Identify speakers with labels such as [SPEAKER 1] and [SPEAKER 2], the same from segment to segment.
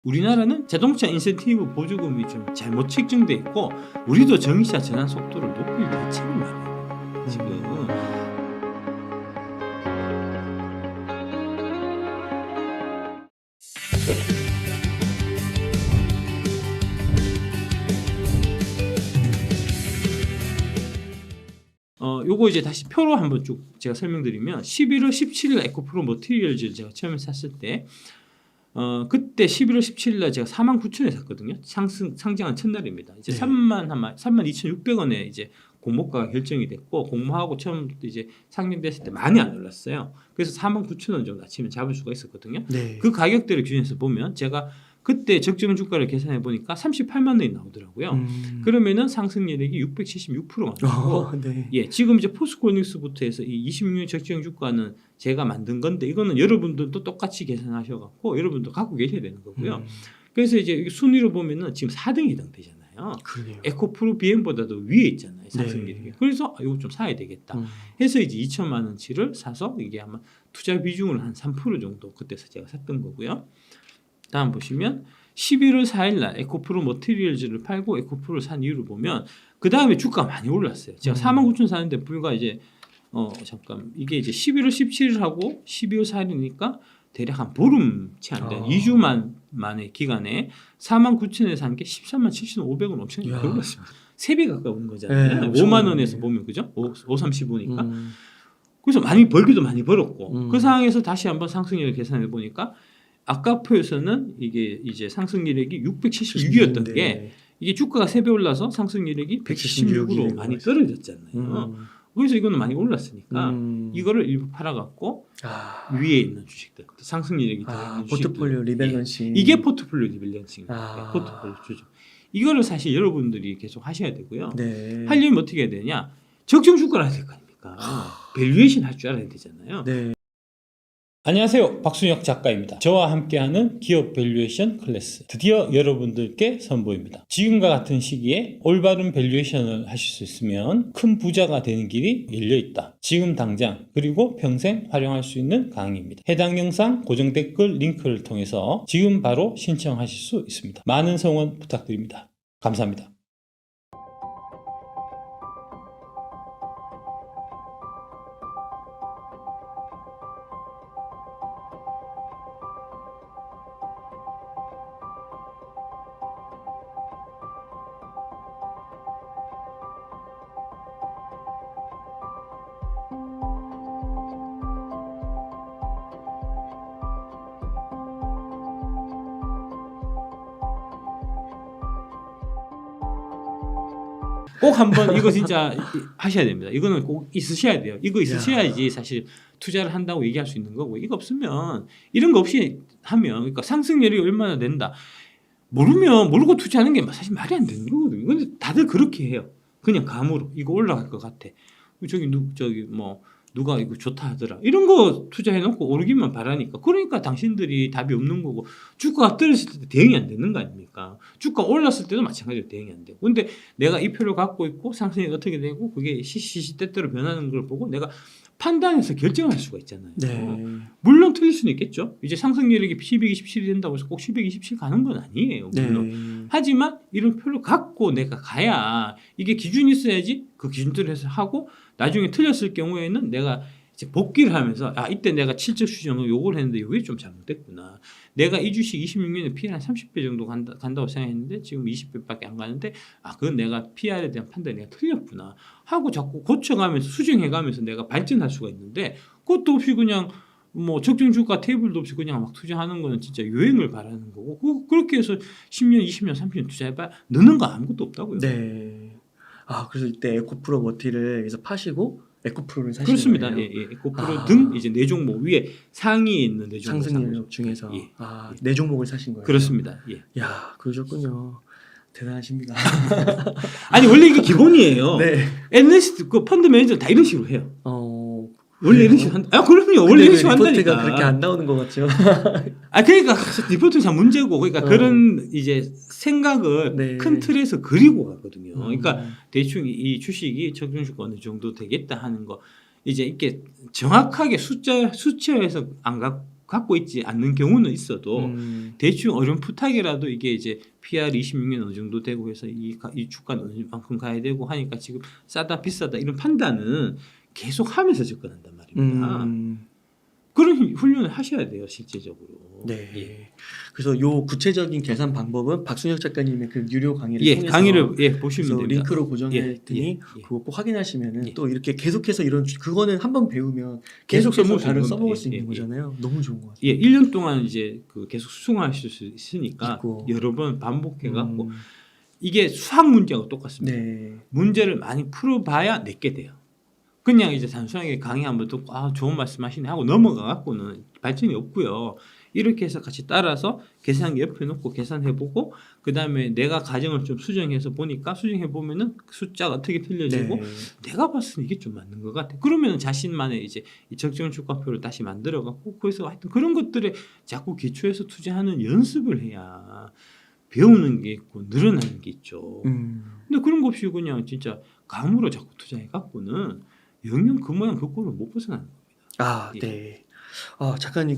[SPEAKER 1] 우리나라는 자동차 인센티브 보조금이 좀 잘못 책정돼 있고 우리도 전기차 전환 속도를 높일 대책을 마련해야 돼요. 지금 요거 이제 다시 표로 한번 쭉 제가 설명드리면 11월 17일 에코프로 머티리얼즈를 제가 처음에 샀을 때 그때 11월 17일 날 제가 49,000원에 샀거든요. 상장한 첫날입니다. 이제
[SPEAKER 2] 네.
[SPEAKER 1] 32,600원에 이제 공모가가 결정이 됐고 공모하고 처음부터 이제 상장됐을 때 많이 안 올랐어요. 그래서 49,000원 정도 아침에 잡을 수가 있었거든요.
[SPEAKER 2] 네.
[SPEAKER 1] 그 가격대를 기준해서 보면 제가 그때 적정 주가를 계산해 보니까 38만 원이 나오더라고요. 그러면은 상승률이 676%가
[SPEAKER 2] 네.
[SPEAKER 1] 예, 지금 이제 포스코닉스부터 해서 이 26년 적정 주가는 제가 만든 건데 이거는 여러분들도 똑같이 계산하셔갖고 여러분도 갖고 계셔야 되는 거고요. 그래서 이제 순위로 보면은 지금 4등이 해당되잖아요.
[SPEAKER 2] 그러네요.
[SPEAKER 1] 에코프로 BM보다도 위에 있잖아요. 상승률이.
[SPEAKER 2] 네.
[SPEAKER 1] 그래서 이거 좀 사야 되겠다. 해서 이제 2천만 원치를 사서 이게 아마 투자 비중을 한 3% 정도 그때 제가 샀던 거고요. 다음 보시면 11월 4일 날 에코프로 머티리얼즈를 팔고 에코프로를 산 이유를 보면 그 다음에 주가가 많이 올랐어요. 제가 49,000 사는데 불과 이제 잠깐 이게 이제 11월 17일하고 12월 4일이니까 대략 한 보름치 안 된 2주만 만의 기간에 49,000원에 산 게 137,500원 엄청 많이 올랐습니다. 3배 가까운 거잖아요.
[SPEAKER 2] 네,
[SPEAKER 1] 5만 원에서 보면 그죠? 5.35니까. 그래서 많이 벌기도 많이 벌었고 그 상황에서 다시 한번 상승률을 계산해 보니까 아까 표에서는 이게 이제 상승률이 676이었던 게 이게 주가가 3배 올라서 상승률이 176으로 많이 떨어졌잖아요. 그래서 이거는 많이 올랐으니까 이거를 일부 팔아갖고 위에 있는 주식들 상승률이 더 있는
[SPEAKER 2] 포트폴리오 리밸런싱.
[SPEAKER 1] 이게 포트폴리오 리밸런싱입니다. 포트폴리오 조정. 이거를 사실 여러분들이 계속 하셔야 되고요.
[SPEAKER 2] 네.
[SPEAKER 1] 하려면 어떻게 해야 되냐? 적정 주가를 해야 될 거 아닙니까? 밸류에이션 할 줄 알아야 되잖아요.
[SPEAKER 2] 네.
[SPEAKER 1] 안녕하세요. 박순혁 작가입니다. 저와 함께하는 기업 밸류에이션 클래스 드디어 여러분들께 선보입니다. 지금과 같은 시기에 올바른 밸류에이션을 하실 수 있으면 큰 부자가 되는 길이 열려있다. 지금 당장 그리고 평생 활용할 수 있는 강의입니다. 해당 영상 고정 댓글 링크를 통해서 지금 바로 신청하실 수 있습니다. 많은 성원 부탁드립니다. 감사합니다. 꼭 한번 이거 진짜 하셔야 됩니다. 이거는 꼭 있으셔야 돼요. 이거 있으셔야지 사실 투자를 한다고 얘기할 수 있는 거고 이거 없으면 이런 거 없이 하면 그러니까 상승률이 얼마나 된다. 모르고 투자하는 게 사실 말이 안 되는 거거든요. 근데 다들 그렇게 해요. 그냥 감으로 이거 올라갈 것 같아. 저기 뭐 누가 이거 좋다 하더라. 이런 거 투자해놓고 오르기만 바라니까. 그러니까 당신들이 답이 없는 거고 주가가 떨어졌을 때 대응이 안 되는 거 아닙니까? 주가 올랐을 때도 마찬가지로 대응이 안 되고. 근데 내가 이 표를 갖고 있고 상승이 어떻게 되고 그게 시시때때로 변하는 걸 보고 내가 판단해서 결정할 수가 있잖아요.
[SPEAKER 2] 네.
[SPEAKER 1] 물론 틀릴 수는 있겠죠. 이제 상승률이 1227이 된다고 해서 꼭 1227 가는 건 아니에요. 물론.
[SPEAKER 2] 네.
[SPEAKER 1] 하지만 이런 표를 갖고 내가 가야 이게 기준이 있어야지 그 기준대로 해서 하고 나중에 틀렸을 경우에는 내가 이제 복귀를 하면서 이때 내가 실적 수정을 요걸 했는데 이게 좀 잘못됐구나. 내가 이 주식 26년에 PR 한 30배 정도 간다고 생각했는데 지금 20배밖에 안 가는데 그건 내가 PR에 대한 판단이 내가 틀렸구나 하고 자꾸 고쳐가면서 수정해가면서 내가 발전할 수가 있는데 그것도 없이 그냥 뭐 적정 주가 테이블도 없이 그냥 막 투자하는 거는 진짜 유행을 바라는 거고 그렇게 해서 10년, 20년, 30년 투자해봐 느는 거 아무것도 없다고요.
[SPEAKER 2] 네. 그래서 이때 에코프로 머티를 여기서 파시고 에코프로를 사시는
[SPEAKER 1] 그렇습니다.
[SPEAKER 2] 거예요?
[SPEAKER 1] 예. 에코프로 등 이제 네 종목 위에 상위에 있는 네 종목
[SPEAKER 2] 상승률 중에서
[SPEAKER 1] 예.
[SPEAKER 2] 네 종목을 사신 거예요?
[SPEAKER 1] 그렇습니다. 예.
[SPEAKER 2] 야, 그러셨군요. 대단하십니다.
[SPEAKER 1] 아니 원래 이게 기본이에요.
[SPEAKER 2] 네.
[SPEAKER 1] 애널리스트 그 펀드 매니저 다 이런 식으로 해요. 원래 이런 식으로 한다. 그럼요. 원래 이런 식으로 한다니까.
[SPEAKER 2] 리포트가 그렇게 안 나오는 것 같죠.
[SPEAKER 1] 그러니까 리포트가 참 문제고, 그러니까 그런 이제 생각을
[SPEAKER 2] 네.
[SPEAKER 1] 큰 틀에서 그리고 가거든요. 그러니까 대충 이 주식이 적정주가 어느 정도 되겠다 하는 거 이제 이렇게 정확하게 수치화해서 안 갖고 갖고 있지 않는 경우는 있어도 대충 어렴풋하게라도 이게 이제 PR 26년 어느 정도 되고 해서 이 주가는 얼마만큼 가야 되고 하니까 지금 싸다 비싸다 이런 판단은 계속 하면서 접근한단 말입니다. 그런 훈련을 하셔야 돼요, 실제적으로.
[SPEAKER 2] 네.
[SPEAKER 1] 예.
[SPEAKER 2] 그래서 요 구체적인 계산 방법은 박순혁 작가님의 그 유료 강의를
[SPEAKER 1] 예,
[SPEAKER 2] 통해서
[SPEAKER 1] 강의를 보시면 됩니다.
[SPEAKER 2] 링크로 고정해 두니
[SPEAKER 1] 예.
[SPEAKER 2] 그거 꼭 확인하시면은
[SPEAKER 1] 예.
[SPEAKER 2] 또 이렇게 계속해서 이런 그거는 한번 배우면 계속해서
[SPEAKER 1] 써먹을 수
[SPEAKER 2] 다른
[SPEAKER 1] 있는
[SPEAKER 2] 써먹을
[SPEAKER 1] 겁니다.
[SPEAKER 2] 수 있는
[SPEAKER 1] 예.
[SPEAKER 2] 거잖아요. 너무 좋은 것 같아요.
[SPEAKER 1] 예, 1년 동안 이제 그 계속 수긍하실 수 있으니까
[SPEAKER 2] 있고.
[SPEAKER 1] 여러 번 반복해 갖고 이게 수학 문제하고 똑같습니다.
[SPEAKER 2] 네.
[SPEAKER 1] 문제를 많이 풀어봐야 내게 돼요. 그냥 이제 단순하게 강의 한번 듣고 좋은 말씀하시네 하고 넘어가 갖고는 발전이 없고요. 이렇게 해서 같이 따라서 계산기 옆에 놓고 계산해보고 그 다음에 내가 가정을 좀 수정해서 보니까 수정해보면은 숫자가 어떻게 틀려지고
[SPEAKER 2] 네.
[SPEAKER 1] 내가 봤을 때 이게 좀 맞는 것 같아. 그러면 자신만의 이제 이 적정 주가표를 다시 만들어갖고 그래서 하여튼 그런 것들에 자꾸 기초해서 투자하는 연습을 해야 배우는 게 있고 늘어나는 게 있죠. 근데 그런 거 없이 그냥 진짜 감으로 자꾸 투자해갖고는 영영 그 모양 그 꼴을 못 벗어나는 겁니다.
[SPEAKER 2] 아,
[SPEAKER 1] 예.
[SPEAKER 2] 네. 작가님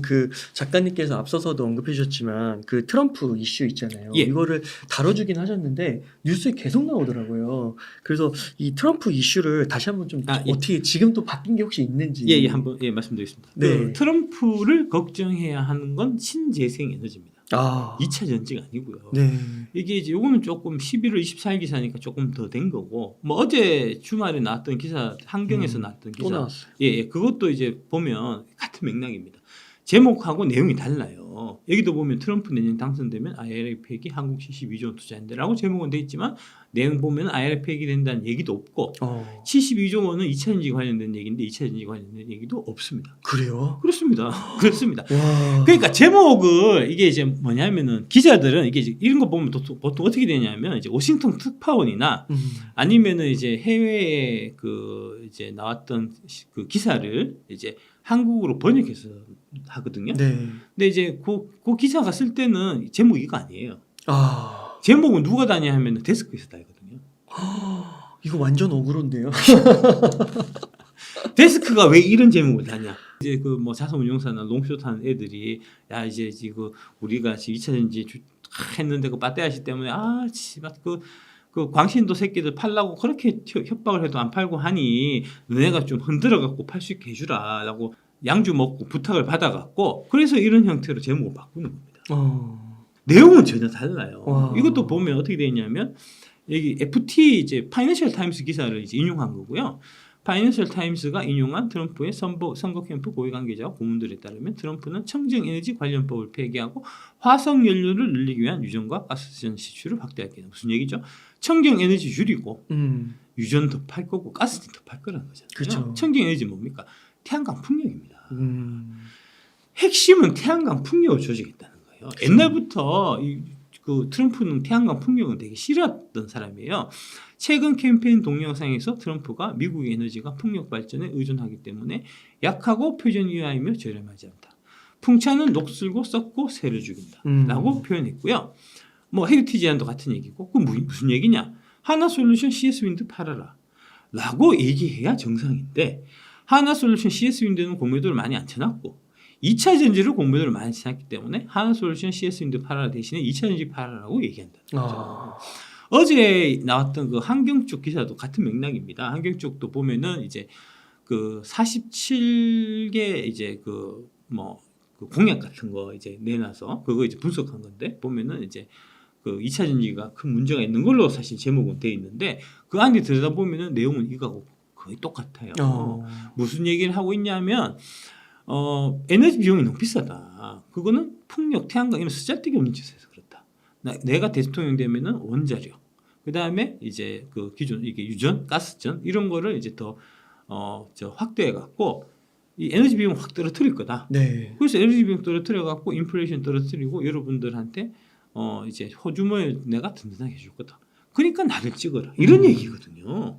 [SPEAKER 2] 작가님께서 앞서서도 언급해 주셨지만 그 트럼프 이슈 있잖아요.
[SPEAKER 1] 예.
[SPEAKER 2] 이거를 다뤄주긴 하셨는데 뉴스에 계속 나오더라고요. 그래서 이 트럼프 이슈를 다시 한번 좀
[SPEAKER 1] 예.
[SPEAKER 2] 어떻게 지금 또 바뀐 게 혹시 있는지.
[SPEAKER 1] 예, 한번 말씀드리겠습니다.
[SPEAKER 2] 네.
[SPEAKER 1] 그 트럼프를 걱정해야 하는 건 신재생 에너지입니다. 2차 전지가 아니고요.
[SPEAKER 2] 네.
[SPEAKER 1] 이게 이제 요거는 조금 11월 24일 기사니까 조금 더 된 거고 뭐 어제 주말에 나왔던 기사 한경에서 나왔던
[SPEAKER 2] 또
[SPEAKER 1] 기사
[SPEAKER 2] 나왔어요.
[SPEAKER 1] 예, 그것도 이제 보면 같은 맥락입니다. 제목하고 내용이 달라요. 여기도 보면 트럼프 내년 당선되면 IRA 폐기 한국 72조 원 투자한다라고 제목은 돼 있지만 내용 보면 IRA 폐기 된다는 얘기도 없고 72조 원은 2차 전지 관련된 얘기인데 2차 전지 관련된 얘기도 없습니다.
[SPEAKER 2] 그래요?
[SPEAKER 1] 그렇습니다. 그렇습니다.
[SPEAKER 2] 와.
[SPEAKER 1] 그러니까 제목을 이게 이제 뭐냐면은 기자들은 이게 이제 이런 거 보면 보통 어떻게 되냐면 이제 워싱턴 특파원이나 아니면은 이제 해외에 그 이제 나왔던 그 기사를 이제 한국으로 번역해서 하거든요.
[SPEAKER 2] 네.
[SPEAKER 1] 근데 이제 그 기사가 쓸 때는 제목이 이거 아니에요. 제목은 누가 다냐 하면 데스크에서 달거든요.
[SPEAKER 2] 이거 완전 억울한데요.
[SPEAKER 1] 데스크가 왜 이런 제목을 다냐? 이제 그 뭐 자산운용사나 롱숏 하는 애들이 야 이제 지금 우리가 지금 2차 전지 했는데 그 빠떼아시 때문에 그 광신도 새끼들 팔라고 그렇게 협박을 해도 안 팔고 하니 너네가 좀 흔들어 갖고 팔 수 있게 해주라라고 양주 먹고 부탁을 받아갖고 그래서 이런 형태로 제목을 바꾸는 겁니다. 내용은 전혀 달라요.
[SPEAKER 2] 와.
[SPEAKER 1] 이것도 보면 어떻게 되냐면 여기 FT 이제 파이낸셜 타임스 기사를 이제 인용한 거고요. 파이낸셜 타임스가 인용한 트럼프의 선거 캠프 고위 관계자와 고문들에 따르면 트럼프는 청정에너지 관련법을 폐기하고 화석 연료를 늘리기 위한 유전과 가스전 시추를 확대하겠다. 무슨 얘기죠? 청정에너지 줄이고 유전 더 팔 거고 가스는 더 팔 거라는 거잖아요.
[SPEAKER 2] 그렇죠.
[SPEAKER 1] 청정에너지 뭡니까? 태양광 풍력입니다. 핵심은 태양광 풍력을 조직했다는 거예요.
[SPEAKER 2] 그렇죠.
[SPEAKER 1] 옛날부터 그 트럼프는 태양광 풍력은 되게 싫어했던 사람이에요. 최근 캠페인 동영상에서 트럼프가 미국의 에너지가 풍력 발전에 의존하기 때문에 약하고 표준 이하이며 저렴하지 않다. 풍차는 녹슬고 썩고 새를 죽인다라고 표현했고요. 뭐 헤리티지 제안도 같은 얘기고 그 무슨 얘기냐? 하나솔루션 CS 윈드 팔아라라고 얘기해야 정상인데 하나솔루션 CS 윈드는 공매도를 많이 안 쳐놨고 2차 전지를 공매도를 많이 쳐놨기 때문에 하나솔루션 CS 윈드 팔아라 대신에 2차 전지 팔아라고 얘기한다는 거죠. 어제 나왔던 그 한경쪽 기사도 같은 맥락입니다. 한경쪽도 보면은 이제 그 47개 이제 그 공약 같은 거 이제 내놔서 그거 이제 분석한 건데 보면은 이제 그 2차 전지가 큰 문제가 있는 걸로 사실 제목은 돼 있는데 그 안에 들여다보면은 내용은 이거하고 거의 똑같아요. 무슨 얘기를 하고 있냐면 에너지 비용이 너무 비싸다. 그거는 풍력, 태양광 이런 쓰잘데기 없는 짓에서 그렇다. 내가 대통령 되면은 원자력, 그 다음에 이제 그 기존 이게 유전, 가스전 이런 거를 이제 더 확대해 갖고 이 에너지 비용 확 떨어뜨릴 거다.
[SPEAKER 2] 네.
[SPEAKER 1] 그래서 에너지 비용 떨어뜨려 갖고 인플레이션 떨어뜨리고 여러분들한테 이제 호주머니 내가 든든하게 해줄 거다. 그러니까 나를 찍어라. 이런 얘기거든요.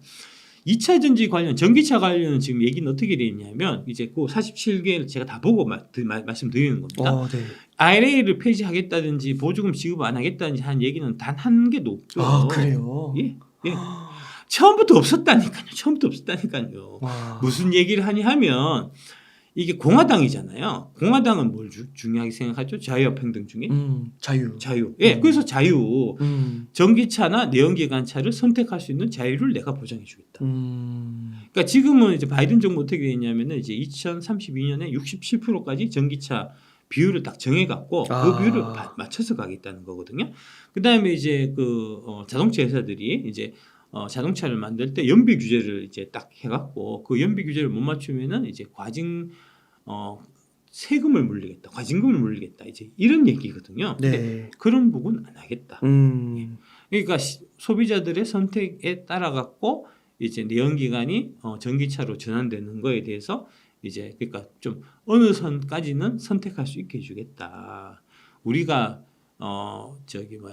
[SPEAKER 1] 2차 전지 관련, 전기차 관련 지금 얘기는 어떻게 되어 있냐면 이제 그 47개를 제가 다 보고 말씀드리는 겁니다.
[SPEAKER 2] 네.
[SPEAKER 1] IRA를 폐지하겠다든지 보조금 지급 안 하겠다든지 한 얘기는 단 한 개도 없고요.
[SPEAKER 2] 그래요?
[SPEAKER 1] 예. 처음부터 없었다니까요.
[SPEAKER 2] 와.
[SPEAKER 1] 무슨 얘기를 하냐 하면 이게 공화당이잖아요. 공화당은 뭘 중요하게 생각하죠? 자유와 평등 중에
[SPEAKER 2] 자유.
[SPEAKER 1] 예, 그래서 자유.
[SPEAKER 2] 음.
[SPEAKER 1] 전기차나 내연기관차를 선택할 수 있는 자유를 내가 보장해주겠다.
[SPEAKER 2] 음.
[SPEAKER 1] 그러니까 지금은 이제 바이든 정부 어떻게 되냐면은 이제 2032년에 67%까지 전기차 비율을 딱 정해갖고 그 비율을 맞춰서 가겠다는 거거든요. 그 다음에 이제 자동차 회사들이 이제 자동차를 만들 때 연비 규제를 이제 딱 해갖고 그 연비 규제를 못 맞추면은 이제 세금을 물리겠다, 과징금을 물리겠다, 이제 이런 얘기거든요.
[SPEAKER 2] 네.
[SPEAKER 1] 그런 부분 안 하겠다. 그러니까 소비자들의 선택에 따라 갖고 이제 내연기관이 전기차로 전환되는 거에 대해서 이제 그러니까 좀 어느 선까지는 선택할 수 있게 해주겠다. 우리가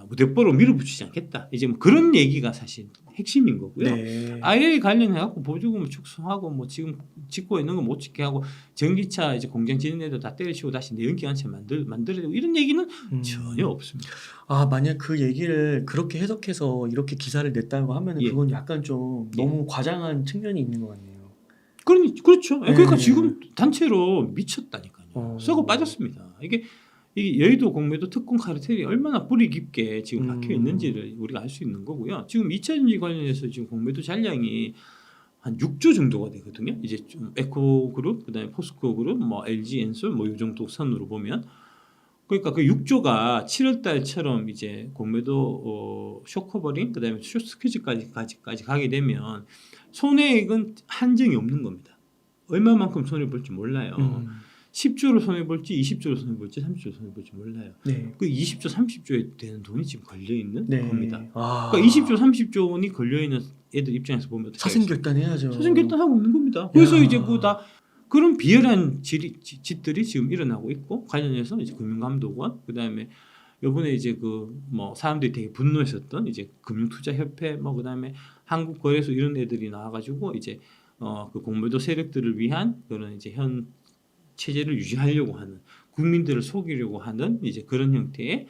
[SPEAKER 1] 무대뽀로 밀어붙이지 않겠다. 이제 뭐 그런 얘기가 사실 핵심인 거고요.
[SPEAKER 2] 네.
[SPEAKER 1] IRA 관련해 갖고 보조금을 축소하고 뭐 지금 짓고 있는 거 못 짓게 하고 전기차 이제 공장 짓는 애들 다 때려치우고 다시 내연기관차 만들어야 되고 이런 얘기는 전혀 없습니다.
[SPEAKER 2] 만약 그 얘기를 그렇게 해석해서 이렇게 기사를 냈다고 하면은
[SPEAKER 1] 예.
[SPEAKER 2] 그건 약간 좀 너무 과장한 측면이 있는 것 같네요.
[SPEAKER 1] 그렇죠. 그러니까
[SPEAKER 2] 네.
[SPEAKER 1] 지금 단체로 미쳤다니까요. 썩어 빠졌습니다. 이게 여의도 공매도 특권 카르텔이 얼마나 뿌리 깊게 지금 박혀 있는지를 우리가 알 수 있는 거고요. 지금 2차 전지 관련해서 지금 공매도 잔량이 한 6조 정도가 되거든요. 이제 좀 에코그룹, 그다음에 포스코그룹, 뭐 LG 엔솔 뭐 이 정도 선으로 보면 그러니까 그 6조가 7월 달처럼 이제 공매도 쇼커버링, 그다음에 쇼스퀴즈까지 가게 되면 손해액은 한정이 없는 겁니다. 얼마만큼 손해 볼지 몰라요. 10조로 손해 볼지 20조로 손해 볼지 30조로 손해 볼지 몰라요.
[SPEAKER 2] 네.
[SPEAKER 1] 그 20조 30조에 되는 돈이 지금 걸려 있는
[SPEAKER 2] 네.
[SPEAKER 1] 겁니다. 그러니까 20조 30조 원이 걸려 있는 애들 입장에서 보면
[SPEAKER 2] 사생결단해야죠.
[SPEAKER 1] 사생결단하고 있는 겁니다. 그래서 이제 다 그런 비열한 짓들이 지금 일어나고 있고 관련해서 이제 금융감독원 그다음에 요번에 이제 사람들이 되게 분노했었던 이제 금융투자협회 그다음에 한국거래소 이런 애들이 나와가지고 이제 그 공매도 세력들을 위한 그런 이제 현 체제를 유지하려고 하는 국민들을 속이려고 하는 이제 그런 형태의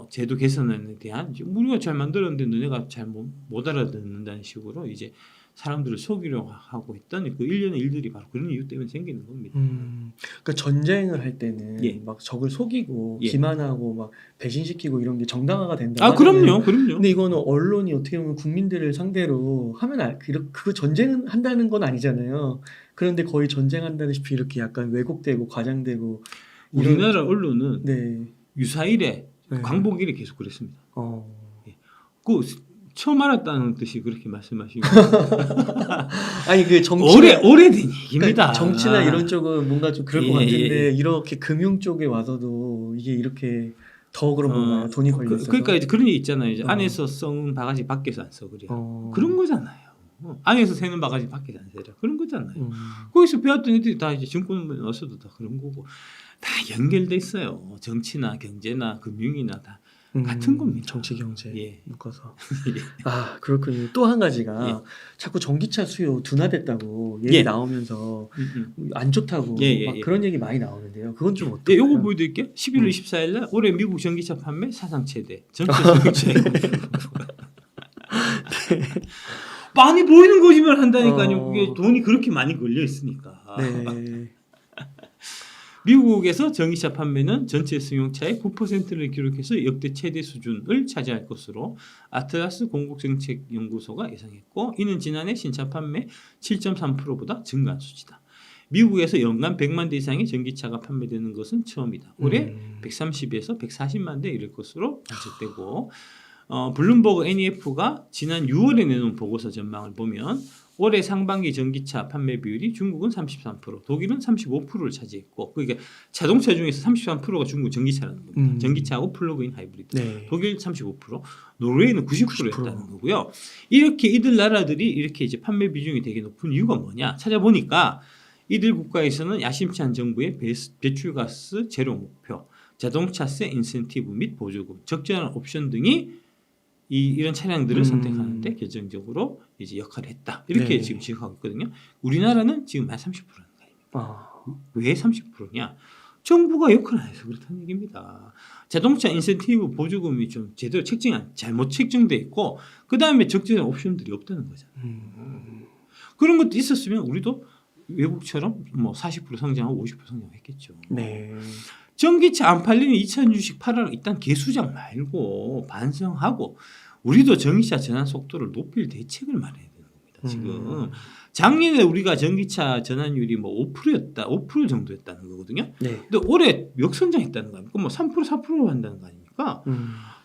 [SPEAKER 1] 제도 개선에 대한 우리가 잘 만들었는데 너네가 잘 못 알아듣는다는 식으로 이제 사람들을 속이려고 하고 있던 그 일련의 일들이 바로 그런 이유 때문에 생기는 겁니다.
[SPEAKER 2] 그러니까 전쟁을 할 때는 막 적을 속이고 기만하고 막 배신시키고 이런 게 정당화가 된다.
[SPEAKER 1] 그럼요.
[SPEAKER 2] 근데 이거는 언론이 어떻게 보면 국민들을 상대로 하면 그거 전쟁을 한다는 건 아니잖아요. 그런데 거의 전쟁한다듯이 이렇게 약간 왜곡되고 과장되고
[SPEAKER 1] 우리나라 언론은 유사일에 광복일에 계속 그랬습니다. 처음 알았다는 듯이 그렇게 말씀하시고
[SPEAKER 2] 아니 그
[SPEAKER 1] 오래된 얘기입니다.
[SPEAKER 2] 그러니까 정치나 이런 쪽은 뭔가 좀 그럴 것 같은데 이렇게 금융 쪽에 와서도 이게 이렇게 더 그런 건가요? 돈이 걸려 있어서.
[SPEAKER 1] 그러니까 이제 그런 얘기 있잖아요. 이제 안에서 썩은 바가지 밖에서 안 썩으려. 그런 거잖아요. 안에서 새는 바가지 밖에서 안 새라. 그런 거잖아요. 거기서 배웠던 애들이 다 이제 증권에 와서도 다 그런 거고 다 연결돼 있어요. 정치나 경제나 금융이나 다 같은 겁니다.
[SPEAKER 2] 정치 경제 묶어서. 그렇군요. 또 한 가지가 자꾸 전기차 수요 둔화됐다고 얘기 나오면서 안 좋다고 막 그런 얘기 많이 나오는데요. 그건 좀 어때요?
[SPEAKER 1] 요거 보여드릴게요. 11월 24일 날 올해 미국 전기차 판매 사상 최대. 전체 소비자의 많이 보이는 거짓말 한다니까요. 그게 돈이 그렇게 많이 걸려 있으니까. 미국에서 전기차 판매는 전체 승용차의 9%를 기록해서 역대 최대 수준을 차지할 것으로 아틀라스 공국정책연구소가 예상했고 이는 지난해 신차 판매 7.3%보다 증가한 수치다. 미국에서 연간 100만 대 이상의 전기차가 판매되는 것은 처음이다. 올해 130에서 140만 대 이를 것으로 예측되고 블룸버그 NEF가 지난 6월에 내놓은 보고서 전망을 보면 올해 상반기 전기차 판매 비율이 중국은 33%, 독일은 35%를 차지했고 그러니까 자동차 중에서 33%가 중국 전기차라는 겁니다. 전기차하고 플러그인 하이브리드. 독일 35%, 노르웨이는 90%였다는 거고요. 이렇게 이들 나라들이 이렇게 이제 판매 비중이 되게 높은 이유가 뭐냐? 찾아보니까 이들 국가에서는 야심찬 정부의 배출가스 제로 목표, 자동차세 인센티브 및 보조금, 적절한 옵션 등이 이런 차량들을 선택하는데 결정적으로 이제 역할을 했다. 이렇게 지금 지적하고 있거든요. 우리나라는 지금 한 30%는 가입니다. 왜 30%냐? 정부가 역할을 안 해서 그렇다는 얘기입니다. 자동차 인센티브 보조금이 좀 제대로 잘못 책정돼 있고 그 다음에 적절한 옵션들이 없다는 거잖아요. 그런 것도 있었으면 우리도 외국처럼 뭐 40% 성장하고 50% 성장했겠죠.
[SPEAKER 2] 네.
[SPEAKER 1] 전기차 안 팔리는 2차 주식 팔아라. 일단 개수작 말고 반성하고 우리도 전기차 전환 속도를 높일 대책을 마련해야 되는 겁니다. 지금 작년에 우리가 전기차 전환율이 뭐 5%였다, 5% 정도였다는 거거든요.
[SPEAKER 2] 네.
[SPEAKER 1] 근데 올해 역성장했다는 거 아닙니까? 뭐 3% 4% 한다는 거 아닙니까?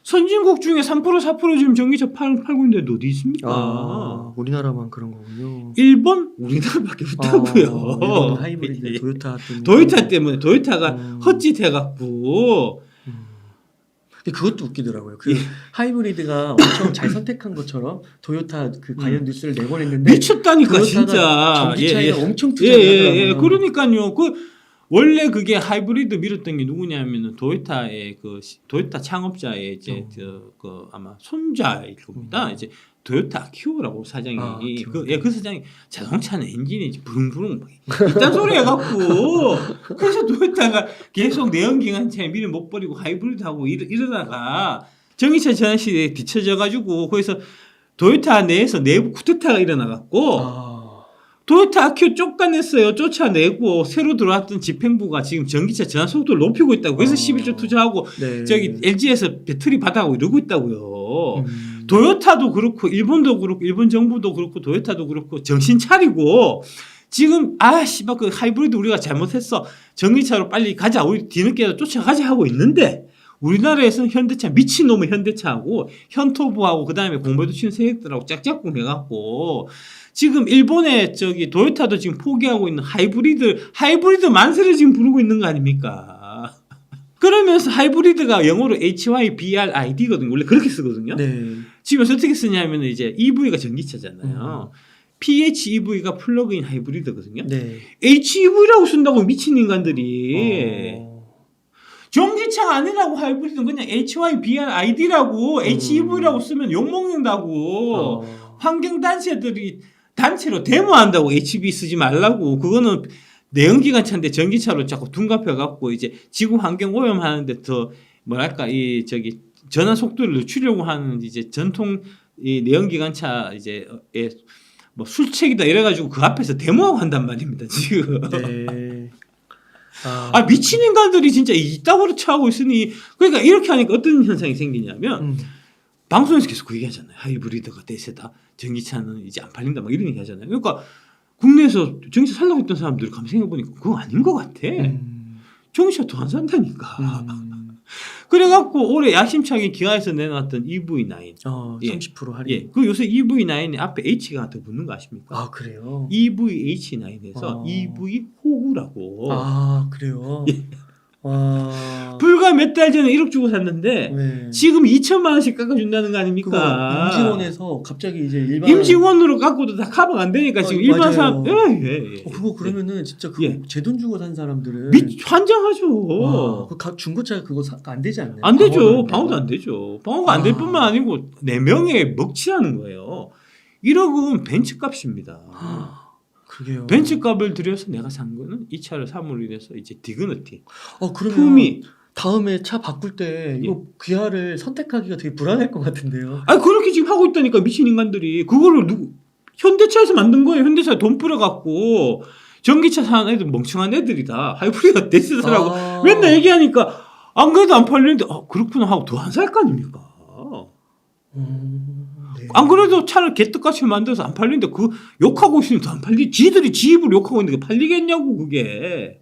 [SPEAKER 1] 선진국 중에 3% 4% 지금 전기차 팔고 있는데 어디 있습니까?
[SPEAKER 2] 아, 우리나라만 그런 거군요.
[SPEAKER 1] 일본 우리나라밖에 없다고요.
[SPEAKER 2] 일본 하이브리드 도요타 때문에.
[SPEAKER 1] 도요타 때문에 도요타가 헛짓해갖고.
[SPEAKER 2] 근데 그것도 웃기더라고요. 그 하이브리드가 엄청 잘 선택한 것처럼 도요타 그 관련 뉴스를 내보냈는데
[SPEAKER 1] 미쳤다니까 진짜.
[SPEAKER 2] 전기차에 엄청 투자하더라고요.
[SPEAKER 1] 그러니까요. 원래 그게 하이브리드 밀었던 게 누구냐면은 도요타의 그 도요타 창업자의 이제 그 아마 손자일 겁니다. 이제 도요타 아키오라고 사장이 그 사장이 자동차는 엔진이 부릉부릉 이딴 소리 해갖고 그래서 도요타가 계속 내연기관차에 미리 못 버리고 하이브리드 하고 이러다가 전기차 전환 시대에 뒤처져가지고 거기서 도요타 내에서 내부 쿠데타가 일어나갖고. 도요타 아키오 쫓아내고 새로 들어왔던 집행부가 지금 전기차 전환 속도를 높이고 있다고. 그래서 11조 투자하고 저기 LG에서 배터리 받아가고 이러고 있다고요. 도요타도 그렇고 일본도 그렇고 일본 정부도 그렇고 도요타도 그렇고 정신 차리고 지금 씨발 그 하이브리드 우리가 잘못했어. 전기차로 빨리 가자. 우리 뒤늦게라도 쫓아가자 하고 있는데 우리나라에서는 현대차 미친놈의 현대차하고 현토부하고 그다음에 공부해도 치는 세력들하고 짝짝꿍 해갖고 지금 일본의 저기 도요타도 지금 포기하고 있는 하이브리드 만세를 지금 부르고 있는 거 아닙니까? 그러면서 하이브리드가 영어로 HYBRID거든요. 원래 그렇게 쓰거든요.
[SPEAKER 2] 네.
[SPEAKER 1] 지금 어떻게 쓰냐면 이제 EV가 전기차잖아요. PHEV가 플러그인 하이브리드거든요.
[SPEAKER 2] 네.
[SPEAKER 1] HEV라고 쓴다고 미친 인간들이. 전기차가 아니라고 하이브리드는 그냥 HYBRID라고 HEV라고 쓰면 욕먹는다고. 환경단체들이 단체로 데모한다고 HEV 쓰지 말라고. 그거는 내연기관차인데 전기차로 자꾸 둔갑해갖고 이제 지구 환경 오염하는데 더 뭐랄까 이 저기 전환 속도를 늦추려고 하는 이제 전통 이 내연기관차 이제 뭐 술책이다 이래가지고 그 앞에서 데모하고 한단 말입니다 지금.
[SPEAKER 2] 네.
[SPEAKER 1] 미친 인간들이 진짜 이따구로 처하고 있으니 그러니까 이렇게 하니까 어떤 현상이 생기냐면 방송에서 계속 그 얘기하잖아요. 하이브리드가 대세다. 전기차는 이제 안 팔린다. 막 이런 얘기 하잖아요. 그러니까 국내에서 전기차 살라고 했던 사람들이 가만 생각해보니까 그거 아닌 것 같아. 전기차 더 안 산다니까. 그래갖고 올해 야심차게 기아에서 내놨던 EV9.
[SPEAKER 2] 30% 할인.
[SPEAKER 1] 그 요새 EV9에 앞에 H가 더 붙는 거 아십니까?
[SPEAKER 2] 그래요?
[SPEAKER 1] EVH9에서 EV 호구라고.
[SPEAKER 2] 그래요?
[SPEAKER 1] 불과 몇 달 전에 1억 주고 샀는데
[SPEAKER 2] 네.
[SPEAKER 1] 지금 2천만 원씩 깎아준다는 거 아닙니까?
[SPEAKER 2] 임직원에서 갑자기 이제 일반
[SPEAKER 1] 임직원으로 깎고도 다 커버가 안 되니까 지금 일반 사람
[SPEAKER 2] 그거 그러면은 진짜 제 돈 주고 산 사람들은
[SPEAKER 1] 환장하죠.
[SPEAKER 2] 그 중고차 그거 안 되지 않나요?
[SPEAKER 1] 안 되죠. 방어도 안 되죠. 방어가 안 될 뿐만 아니고 4명에 먹칠하는 거예요. 1억은 벤츠값입니다.
[SPEAKER 2] 그게요.
[SPEAKER 1] 벤츠값을 들여서 내가 산 거는 이 차를 삼으로 인해서 이제 디그너티,
[SPEAKER 2] 그러면
[SPEAKER 1] 품위.
[SPEAKER 2] 다음에 차 바꿀 때 이거 기아를 선택하기가 되게 불안할 것 같은데요.
[SPEAKER 1] 그렇게 지금 하고 있다니까 미친 인간들이. 그거를 현대차에서 만든 거예요. 현대차에 돈 뿌려갖고 전기차 사는 애들 멍청한 애들이다. 하이브리드가 대세다라고 맨날 얘기하니까 안 그래도 안 팔리는데 그렇구나 하고 더 안 살 거 아닙니까?
[SPEAKER 2] 네.
[SPEAKER 1] 안 그래도 차를 개떡같이 만들어서 안 팔리는데 그 욕하고 있으니 더 안 팔리. 지들이 지 입을 욕하고 있는데 팔리겠냐고 그게.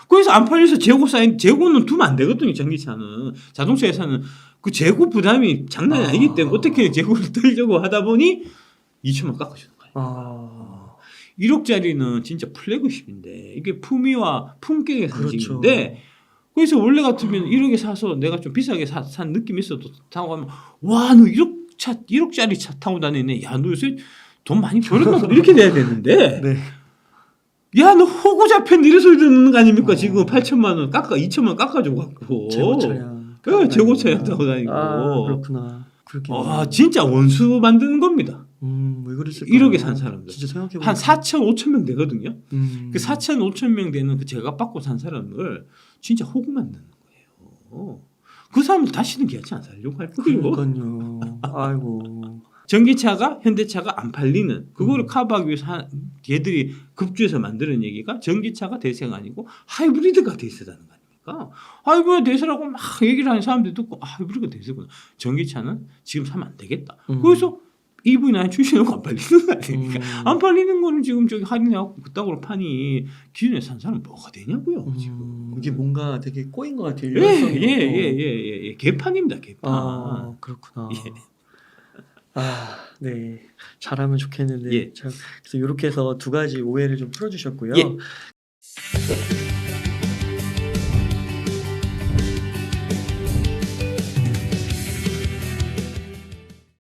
[SPEAKER 1] 그래서 안 팔려서 재고는 두면 안 되거든요. 전기차는. 자동차 회사는 그 재고 부담이 장난이 아니기 때문에 어떻게 재고를 떨려고 하다 보니 2천만 깎아주는 거예요. 1억짜리는 진짜 플래그십인데 이게 품위와 품격의 상징인데
[SPEAKER 2] 그렇죠.
[SPEAKER 1] 그래서 원래 같으면 1억에 사서 내가 좀 비싸게 산 느낌이 있어도 타고 가면 와 너 1억짜리 차 타고 다니네. 야 너 요새 돈 많이 벌었나 이렇게 돼야 되는데
[SPEAKER 2] 네.
[SPEAKER 1] 야 너 호구 잡혔네 이런 소리 듣는 거 아닙니까? 지금 8천만 원 2천만 원 깎아줘 갖고
[SPEAKER 2] 재고 차량
[SPEAKER 1] 재고 차량 타고 다니고
[SPEAKER 2] 그렇구나. 그렇게
[SPEAKER 1] 진짜 원수 만드는 겁니다.
[SPEAKER 2] 왜 그랬을까?
[SPEAKER 1] 1억에 산 사람들
[SPEAKER 2] 진짜 생각해보면
[SPEAKER 1] 한 4천 5천 명 되거든요. 그 4천 5천 명 되는 그 제값 받고 산 사람을 진짜 호구 만드는 거예요. 그 사람을 다시는 기아차 안 살려고 할 거예요.
[SPEAKER 2] 그러니까요. 아이고
[SPEAKER 1] 전기차가 현대차가 안 팔리는 그거를 커버하기 위해서 얘들이 급주해서 만드는 얘기가 전기차가 대세가 아니고 하이브리드가 대세라는 거 아닙니까? 하이브리드 대세라고 막 얘기를 하는 사람들 듣고 하이브리드가 대세구나. 전기차는 지금 사면 안 되겠다. 그래서 EV9 출시하고 안 팔리는 거 아닙니까? 안 팔리는 거는 지금 저기 할인해갖고 그따구로 파니 기존에 산 사람 뭐가 되냐고요. 지금
[SPEAKER 2] 이게 뭔가 되게 꼬인 것 같아요.
[SPEAKER 1] 예. 개판입니다. 개판.
[SPEAKER 2] 그렇구나.
[SPEAKER 1] 예.
[SPEAKER 2] 네. 잘하면 좋겠는데.
[SPEAKER 1] 예.
[SPEAKER 2] 그래서 이렇게 해서 두 가지 오해를 좀 풀어주셨고요.
[SPEAKER 1] 예.